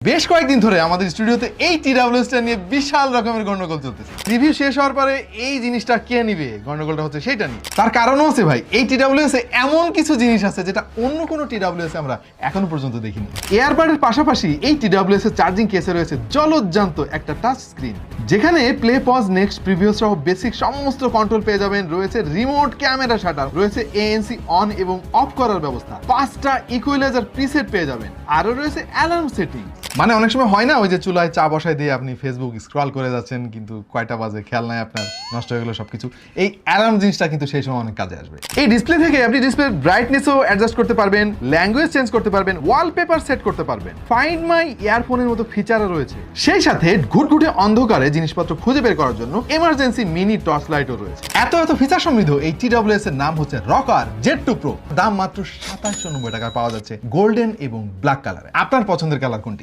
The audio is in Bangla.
বেশ কয়েকদিন ধরে আমাদের স্টুডিওতে এই টিডাব্লিউএসটা নিয়ে বিশাল রকমের গন্ডগোল চলতেছে। রিভিউ শেষ হওয়ার পরে এই জিনিসটা কে নিবে, গন্ডগোলটা হচ্ছে সেইটা নিয়ে। তার কারণও আছে ভাই, এই টিডাব্লিউএস এ এমন কিছু জিনিস আছে যেটা অন্য কোনো টিডাব্লিউএস আমরা এখনো পর্যন্ত দেখিনি। এয়ারবাডের পাশাপাশি এই টিডাব্লিউএস এর চার্জিং কেসে রয়েছে জলজ্জান্ত একটা টাচ স্ক্রিন, যেখানে প্লে পজ নেক্সট প্রিভিউ সহ বেসিক সমস্ত কন্ট্রোল পেয়ে যাবেন। রয়েছে রিমোট ক্যামেরা শাটার, রয়েছে এএনসি অন এবং অফ করার ব্যবস্থা, 5টা ইকুয়ালাইজার প্রিসেট পেয়ে যাবেন, আরো রয়েছে অ্যালার্ম সেটিং। মানে অনেক সময় হয় না, ওই যে চুলায় চা বসায় দিয়ে আপনি ফেসবুক স্ক্রল করে যাচ্ছেন, কিন্তু কয়টা বাজে খেয়াল নাই আপনার, নষ্ট হয়ে গেল সবকিছু। এই অ্যালার্ম জিনিসটা কিন্তু সেই সময় অনেক কাজে আসবে। এই ডিসপ্লে থেকে আপনি ডিসপ্লে ব্রাইটনেসও অ্যাডজাস্ট করতে পারবেন, ল্যাঙ্গুয়েজ চেঞ্জ করতে পারবেন, ওয়ালপেপার সেট করতে পারবেন, ফাইন্ড মাই ইয়ারফোনের মতো ফিচারও রয়েছে। সেই সাথে ঘুটঘুটে অন্ধকারে জিনিসপত্র খুঁজে বের করার জন্য এমার্জেন্সি মিনি টর্চ লাইটও রয়েছে। এত ফিচার সমৃদ্ধ এই টিডাব্লিউএস এর নাম হচ্ছে রকার জেড 2 প্রো। দাম মাত্র 2790 টাকায় পাওয়া যাচ্ছে গোল্ডেন এবং ব্ল্যাক কালারে। আপনার পছন্দের কালার কোনটি?